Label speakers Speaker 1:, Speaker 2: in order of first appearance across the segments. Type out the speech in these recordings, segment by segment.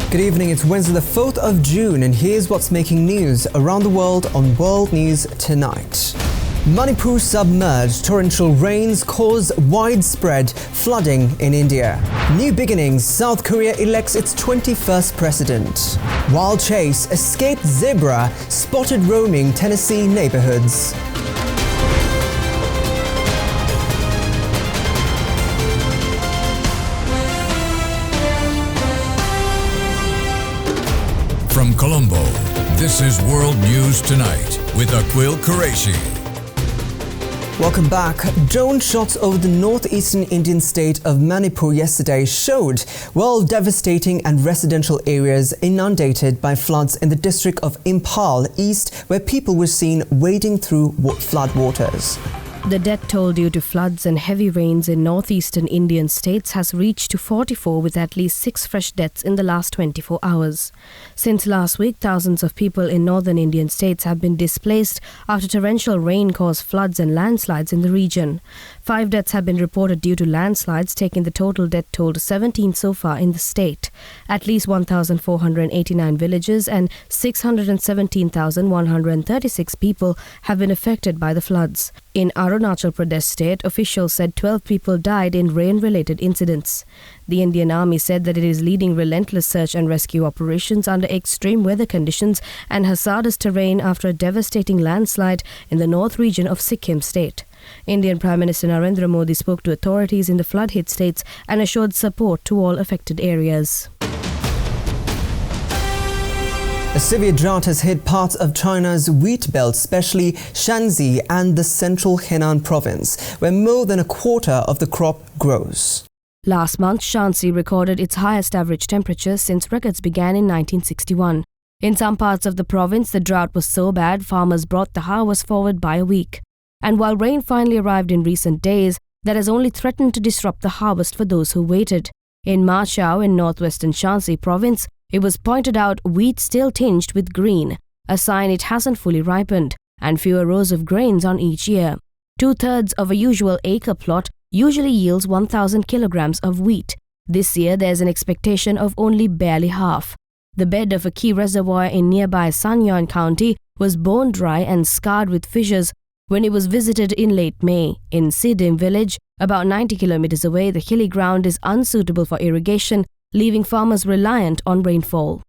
Speaker 1: Good evening, it's Wednesday the 4th of June and here's what's making news around the world on World News Tonight. Manipur submerged, torrential rains cause widespread flooding in India. New beginnings, South Korea elects its 21st president. Wild chase, escaped zebra spotted roaming Tennessee neighborhoods.
Speaker 2: From Colombo, this is World News Tonight with Aquil Qureshi.
Speaker 1: Welcome back. Drone shots over the northeastern Indian state of Manipur yesterday showed, devastating and residential areas inundated by floods in the district of Imphal East, where people were seen wading through floodwaters.
Speaker 3: The death toll due to floods and heavy rains in northeastern Indian states has reached to 44, with at least 6 fresh deaths in the last 24 hours. Since last week, thousands of people in northern Indian states have been displaced after torrential rain caused floods and landslides in the region. 5 deaths have been reported due to landslides, taking the total death toll to 17 so far in the state. At least 1,489 villages and 617,136 people have been affected by the floods. In Arunachal Pradesh state, officials said 12 people died in rain-related incidents. The Indian Army said that it is leading relentless search and rescue operations under extreme weather conditions and hazardous terrain after a devastating landslide in the north region of Sikkim state. Indian Prime Minister Narendra Modi spoke to authorities in the flood-hit states and assured support to all affected areas.
Speaker 1: A severe drought has hit parts of China's wheat belt, especially Shanxi and the central Henan province, where more than a quarter of the crop grows.
Speaker 3: Last month, Shanxi recorded its highest average temperature since records began in 1961. In some parts of the province, the drought was so bad, farmers brought the harvest forward by a week. And while rain finally arrived in recent days, that has only threatened to disrupt the harvest for those who waited. In Ma Chao in northwestern Shanxi province, it was pointed out wheat still tinged with green, a sign it hasn't fully ripened, and fewer rows of grains on each ear. 2/3 of a usual acre plot usually yields 1,000 kilograms of wheat. This year there's an expectation of only barely half. The bed of a key reservoir in nearby Sanyuan County was bone dry and scarred with fissures when it was visited in late May. In Sidim village, about 90 kilometers away, the hilly ground is unsuitable for irrigation, leaving farmers reliant on rainfall.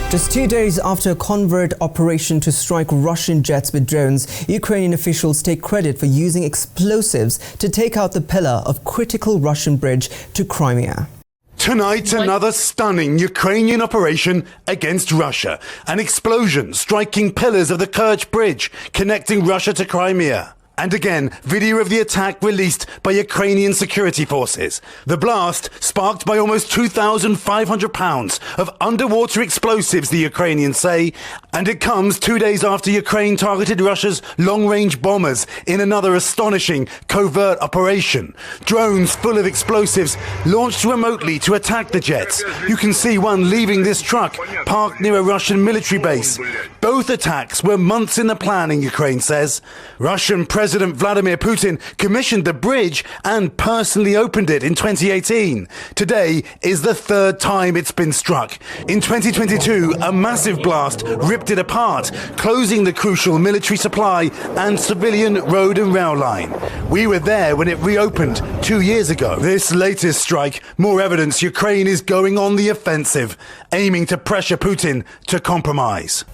Speaker 1: Just 2 days after a covert operation to strike Russian jets with drones, Ukrainian officials take credit for using explosives to take out the pillar of critical Russian bridge to Crimea.
Speaker 4: Tonight, another stunning Ukrainian operation against Russia. An explosion striking pillars of the Kerch Bridge connecting Russia to Crimea. And again, video of the attack released by Ukrainian security forces. The blast sparked by almost 2,500 pounds of underwater explosives, the Ukrainians say, and it comes 2 days after Ukraine targeted Russia's long-range bombers in another astonishing covert operation. Drones full of explosives launched remotely to attack the jets. You can see one leaving this truck parked near a Russian military base. Both attacks were months in the planning, Ukraine says. Russian President Vladimir Putin commissioned the bridge and personally opened it in 2018. Today is the 3rd time it's been struck. In 2022, a massive blast ripped it apart, closing the crucial military supply and civilian road and rail line. We were there when it reopened 2 years ago. This latest strike, more evidence Ukraine is going on the offensive, aiming to pressure Putin to compromise.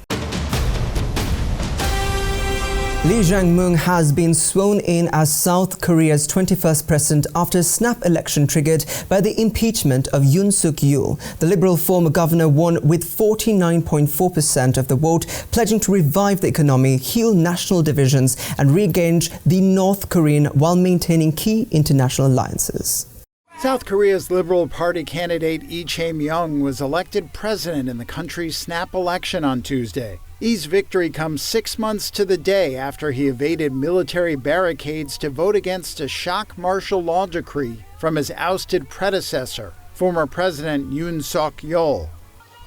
Speaker 1: Lee Jae-myung has been sworn in as South Korea's 21st president after a snap election triggered by the impeachment of Yoon Suk-yeol. The Liberal former governor won with 49.4% of the vote, pledging to revive the economy, heal national divisions and re-engage the North Korean while maintaining key international alliances.
Speaker 5: South Korea's Liberal Party candidate Lee Jae-myung was elected president in the country's snap election on Tuesday. Lee's victory comes 6 months to the day after he evaded military barricades to vote against a shock martial law decree from his ousted predecessor, former President Yoon Suk-yeol.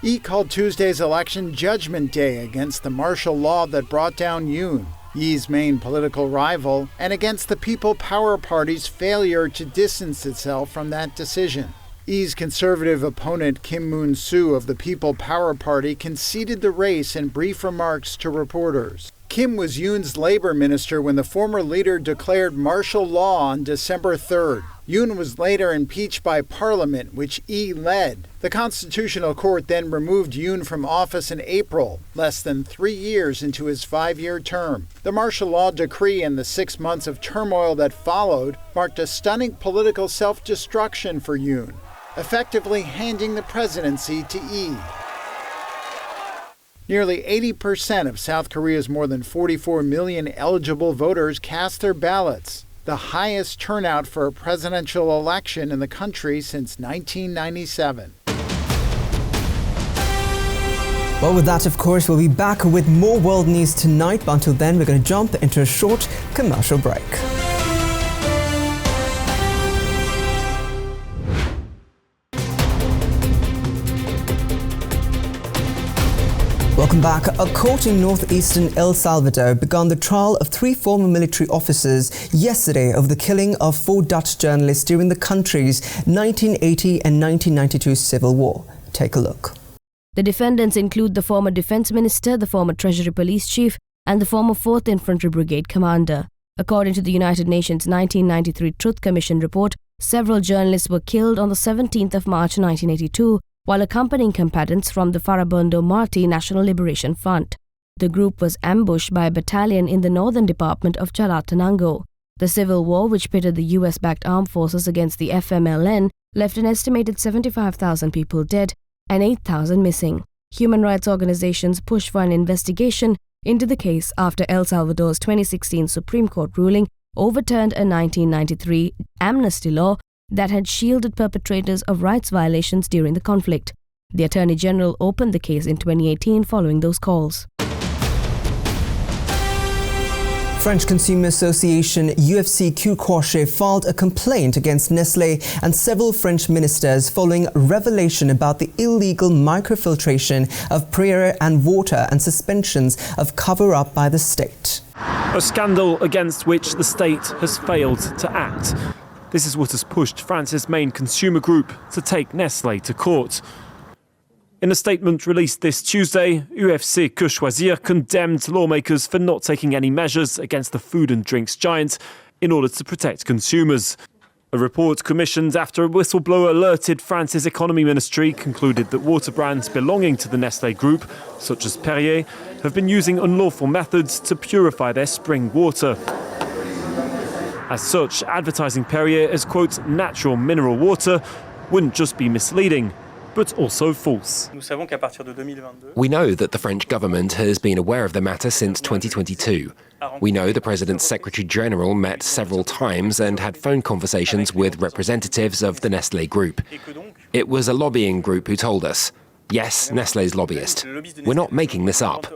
Speaker 5: Lee called Tuesday's election Judgment Day against the martial law that brought down Yoon, Lee's main political rival, and against the People Power Party's failure to distance itself from that decision. Yi's conservative opponent Kim Moon-soo of the People Power Party conceded the race in brief remarks to reporters. Kim was Yoon's labor minister when the former leader declared martial law on December 3rd. Yoon was later impeached by parliament, which Yi led. The Constitutional Court then removed Yoon from office in April, less than 3 years into his 5-year term. The martial law decree and the 6 months of turmoil that followed marked a stunning political self-destruction for Yoon, effectively handing the presidency to Yi. Nearly 80% of South Korea's more than 44 million eligible voters cast their ballots, the highest turnout for a presidential election in the country since 1997.
Speaker 1: Well, with that, of course, we'll be back with more world news tonight, but until then, we're going to jump into a short commercial break. Welcome back. A court in northeastern El Salvador began the trial of 3 former military officers yesterday over the killing of 4 Dutch journalists during the country's 1980 and 1992 civil war. Take a look.
Speaker 3: The defendants include the former defense minister, the former Treasury Police Chief, and the former 4th Infantry Brigade commander. According to the United Nations 1993 Truth Commission report, several journalists were killed on the 17th of March 1982 while accompanying combatants from the Farabundo Marti National Liberation Front. The group was ambushed by a battalion in the northern department of Chalatenango. The civil war, which pitted the US-backed armed forces against the FMLN, left an estimated 75,000 people dead and 8,000 missing. Human rights organizations pushed for an investigation into the case after El Salvador's 2016 Supreme Court ruling overturned a 1993 amnesty law that had shielded perpetrators of rights violations during the conflict. The Attorney General opened the case in 2018 following those calls.
Speaker 1: French Consumer Association UFC Courchet filed a complaint against Nestlé and several French ministers following revelation about the illegal microfiltration of Perrier and water and suspensions of cover-up by the state.
Speaker 6: A scandal against which the state has failed to act. This is what has pushed France's main consumer group to take Nestlé to court. In a statement released this Tuesday, UFC Que Choisir condemned lawmakers for not taking any measures against the food and drinks giant in order to protect consumers. A report commissioned after a whistleblower alerted France's economy ministry concluded that water brands belonging to the Nestlé group, such as Perrier, have been using unlawful methods to purify their spring water. As such, advertising Perrier as, quote, natural mineral water wouldn't just be misleading, but also false.
Speaker 7: We know that the French government has been aware of the matter since 2022. We know the President's Secretary General met several times and had phone conversations with representatives of the Nestlé Group. It was a lobbying group who told us, yes, Nestlé's lobbyist. We're not making this up.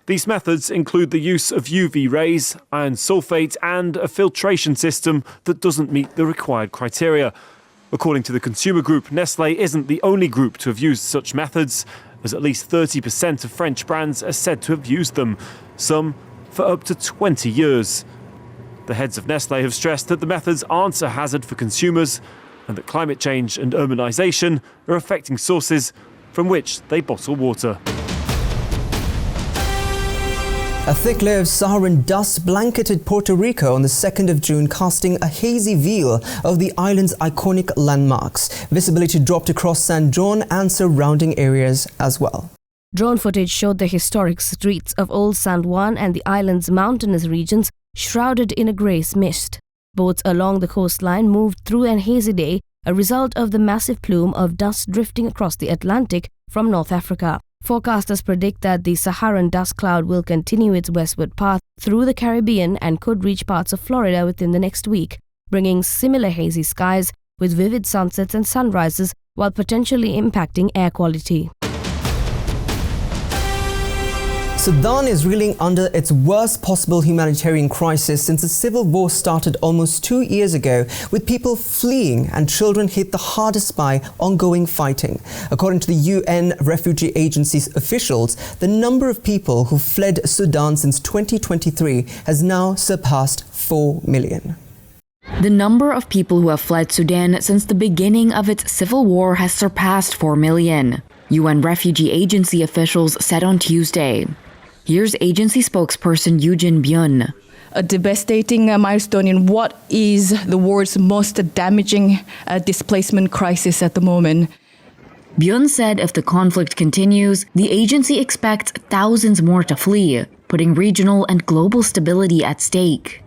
Speaker 6: These methods include the use of UV rays, iron sulfate, and a filtration system that doesn't meet the required criteria. According to the consumer group, Nestlé isn't the only group to have used such methods, as at least 30% of French brands are said to have used them, some for up to 20 years. The heads of Nestlé have stressed that the methods aren't a hazard for consumers and that climate change and urbanisation are affecting sources from which they bottle water.
Speaker 1: A thick layer of Saharan dust blanketed Puerto Rico on the 2nd of June, casting a hazy veil of the island's iconic landmarks. Visibility dropped across San Juan and surrounding areas as well.
Speaker 3: Drone footage showed the historic streets of Old San Juan and the island's mountainous regions shrouded in a grey mist. Boats along the coastline moved through an hazy day, a result of the massive plume of dust drifting across the Atlantic from North Africa. Forecasters predict that the Saharan dust cloud will continue its westward path through the Caribbean and could reach parts of Florida within the next week, bringing similar hazy skies with vivid sunsets and sunrises while potentially impacting air quality.
Speaker 1: Sudan is reeling under its worst possible humanitarian crisis since the civil war started almost 2 years ago, with people fleeing and children hit the hardest by ongoing fighting. According to the UN Refugee Agency's officials, the number of people who fled Sudan since 2023 has now surpassed 4 million.
Speaker 8: The number of people who have fled Sudan since the beginning of its civil war has surpassed 4 million, UN refugee agency officials said on Tuesday. Here's agency spokesperson Eugene Byun.
Speaker 9: A devastating milestone in what is the world's most damaging displacement crisis at the moment.
Speaker 8: Byun said if the conflict continues, the agency expects thousands more to flee, putting regional and global stability at stake.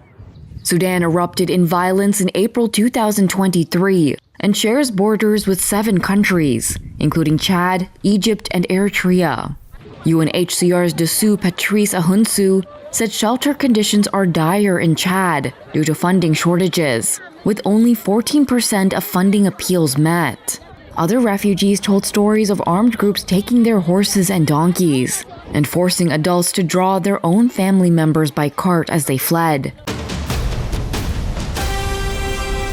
Speaker 8: Sudan erupted in violence in April 2023 and shares borders with 7 countries, including Chad, Egypt, and Eritrea. UNHCR's Dessous Patrice Ahunsu said shelter conditions are dire in Chad due to funding shortages, with only 14% of funding appeals met. Other refugees told stories of armed groups taking their horses and donkeys and forcing adults to draw their own family members by cart as they fled.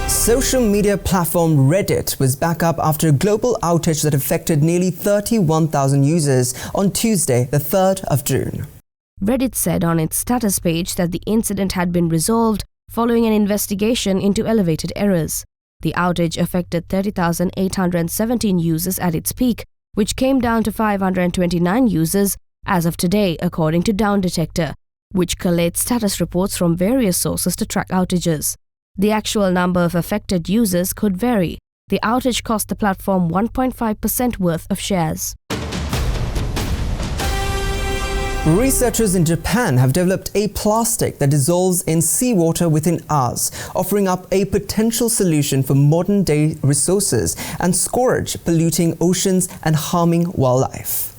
Speaker 1: Social media platform Reddit was back up after a global outage that affected nearly 31,000 users on Tuesday, the 3rd of June.
Speaker 3: Reddit said on its status page that the incident had been resolved following an investigation into elevated errors. The outage affected 30,817 users at its peak, which came down to 529 users as of today, according to Down Detector, which collates status reports from various sources to track outages. The actual number of affected users could vary. The outage cost the platform 1.5% worth of shares.
Speaker 1: Researchers in Japan have developed a plastic that dissolves in seawater within hours, offering up a potential solution for modern-day resources and scourge polluting oceans and harming wildlife.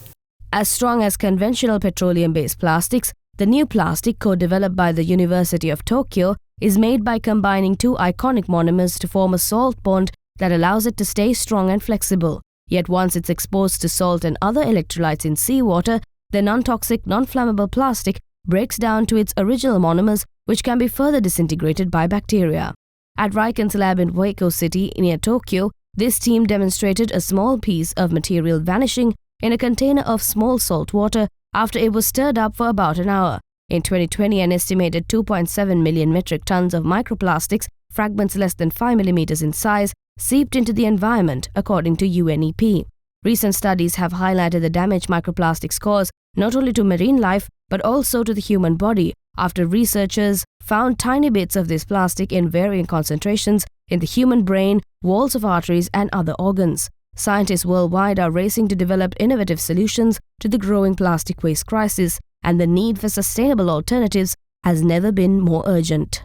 Speaker 3: As strong as conventional petroleum-based plastics, the new plastic, co-developed by the University of Tokyo, is made by combining 2 iconic monomers to form a salt bond that allows it to stay strong and flexible. Yet once it's exposed to salt and other electrolytes in seawater, the non-toxic, non-flammable plastic breaks down to its original monomers, which can be further disintegrated by bacteria. At Riken's lab in Waco City near Tokyo, this team demonstrated a small piece of material vanishing in a container of small salt water after it was stirred up for about an hour. In 2020, an estimated 2.7 million metric tons of microplastics, fragments less than 5 millimeters in size, seeped into the environment, according to UNEP. Recent studies have highlighted the damage microplastics cause not only to marine life but also to the human body, after researchers found tiny bits of this plastic in varying concentrations in the human brain, walls of arteries, and other organs. Scientists worldwide are racing to develop innovative solutions to the growing plastic waste crisis, and the need for sustainable alternatives has never been more urgent.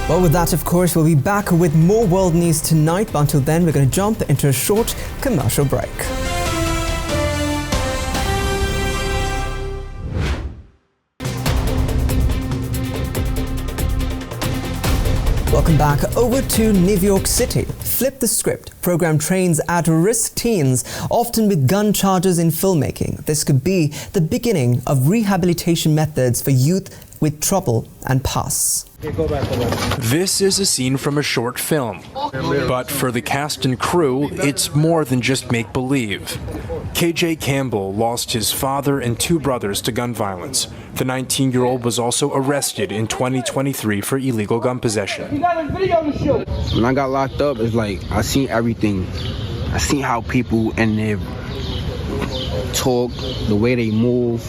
Speaker 1: Well, with that, of course, we'll be back with more world news tonight, but until then, we're going to jump into a short commercial break. Welcome back. Over to New York City. Flip the script. Program trains at-risk teens, often with gun charges in filmmaking. This could be the beginning of rehabilitation methods for youth with trouble and pasts.
Speaker 10: This is a scene from a short film, but for the cast and crew, it's more than just make-believe. KJ Campbell lost his father and 2 brothers to gun violence. The 19-year-old was also arrested in 2023 for illegal gun possession.
Speaker 11: When I got locked up, it's like I seen everything. I seen how people and their talk, the way they move.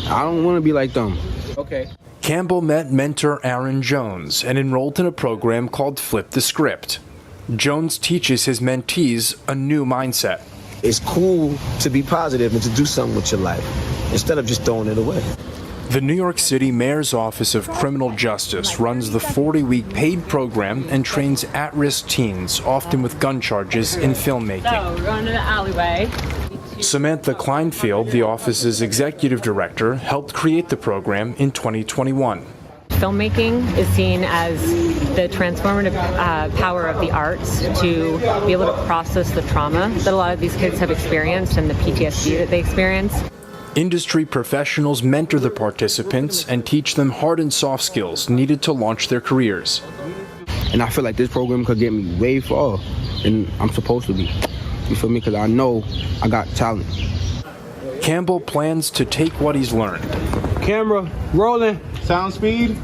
Speaker 11: I don't want to be like them.
Speaker 10: Okay. Campbell met mentor Aaron Jones and enrolled in a program called Flip the Script. Jones teaches his mentees a new mindset.
Speaker 12: It's cool to be positive and to do something with your life instead of just throwing it away.
Speaker 10: The New York City Mayor's Office of Criminal Justice runs the 40-week paid program and trains at-risk teens, often with gun charges, in filmmaking.
Speaker 13: So, we're going to the alleyway.
Speaker 10: Samantha Kleinfield, the office's executive director, helped create the program in 2021.
Speaker 13: Filmmaking is seen as the transformative power of the arts to be able to process the trauma that a lot of these kids have experienced and the PTSD that they experience.
Speaker 10: Industry professionals mentor the participants and teach them hard and soft skills needed to launch their careers.
Speaker 11: And I feel like this program could get me way far than I'm supposed to be. You feel me? Because I know I got talent.
Speaker 10: Campbell plans to take what he's learned.
Speaker 14: Camera rolling. Sound speed.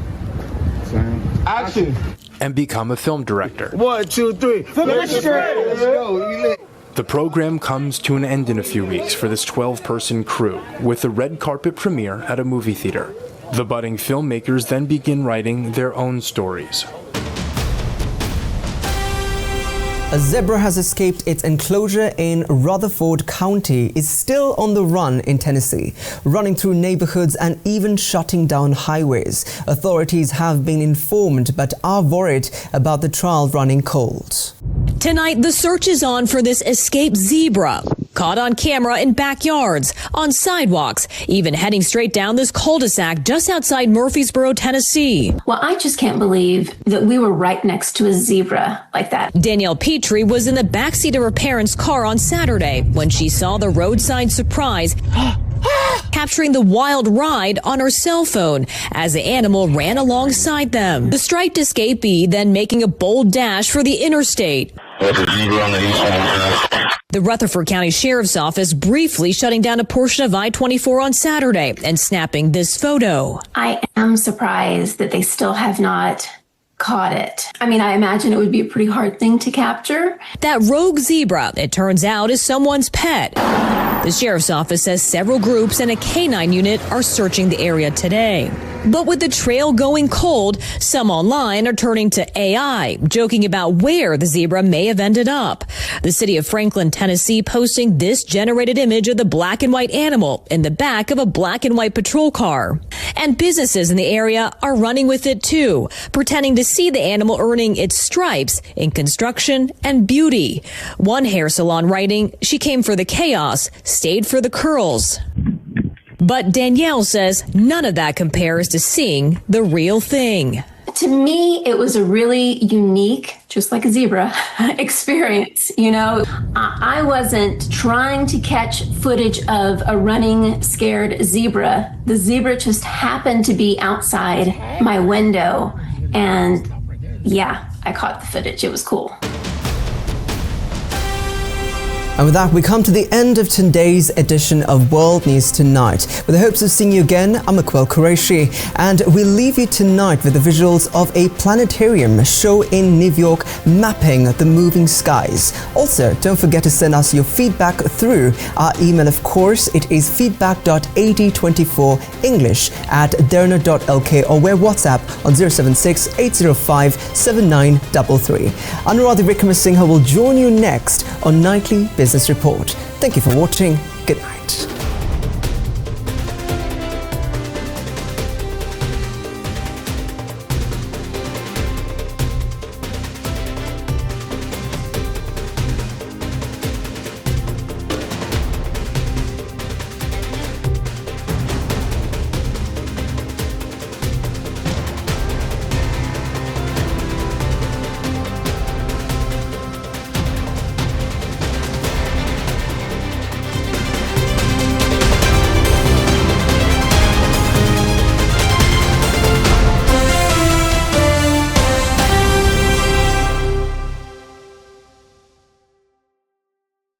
Speaker 11: Sound. Action.
Speaker 10: and become a film director.
Speaker 11: 1, 2, 3. Let's go.
Speaker 10: The program comes to an end in a few weeks for this 12-person crew, with a red carpet premiere at a movie theater. The budding filmmakers then begin writing their own stories.
Speaker 1: A zebra has escaped its enclosure in Rutherford County, is still on the run in Tennessee, running through neighborhoods and even shutting down highways. Authorities have been informed but are worried about the trial running cold.
Speaker 14: Tonight, the search is on for this escaped zebra, caught on camera in backyards, on sidewalks, even heading straight down this cul-de-sac just outside Murfreesboro, Tennessee.
Speaker 15: Well, I just can't believe that we were right next to a zebra like that.
Speaker 14: Danielle Petrie was in the backseat of her parents' car on Saturday when she saw the roadside surprise capturing the wild ride on her cell phone as the animal ran alongside them. The striped escapee then making a bold dash for the interstate. The Rutherford County Sheriff's Office briefly shutting down a portion of I-24 on Saturday and snapping this photo.
Speaker 15: I am surprised that they still have not caught it. I mean, I imagine it would be a pretty hard thing to capture.
Speaker 14: That rogue zebra, it turns out, is someone's pet. The Sheriff's Office says several groups and a canine unit are searching the area today. But with the trail going cold, some online are turning to AI, joking about where the zebra may have ended up. The city of Franklin, Tennessee, posting this generated image of the black and white animal in the back of a black and white patrol car. And businesses in the area are running with it too, pretending to see the animal earning its stripes in construction and beauty. One hair salon writing, "She came for the chaos, stayed for the curls." But Danielle says none of that compares to seeing the real thing.
Speaker 15: To me, it was a really unique, just like a zebra, experience. You know, I wasn't trying to catch footage of a running, scared zebra. The zebra just happened to be outside my window. And yeah, I caught the footage. It was cool.
Speaker 1: And with that, we come to the end of today's edition of World News Tonight. With the hopes of seeing you again, I'm Akwil Qureshi, and we leave you tonight with the visuals of a planetarium show in New York mapping the moving skies. Also, don't forget to send us your feedback through our email, of course. It is feedback.ad24english@derana.lk or via WhatsApp on 076-805-7933. Anuradhi Vikramasinghe will join you next on Nightly Business Report. Thank you for watching. Good night.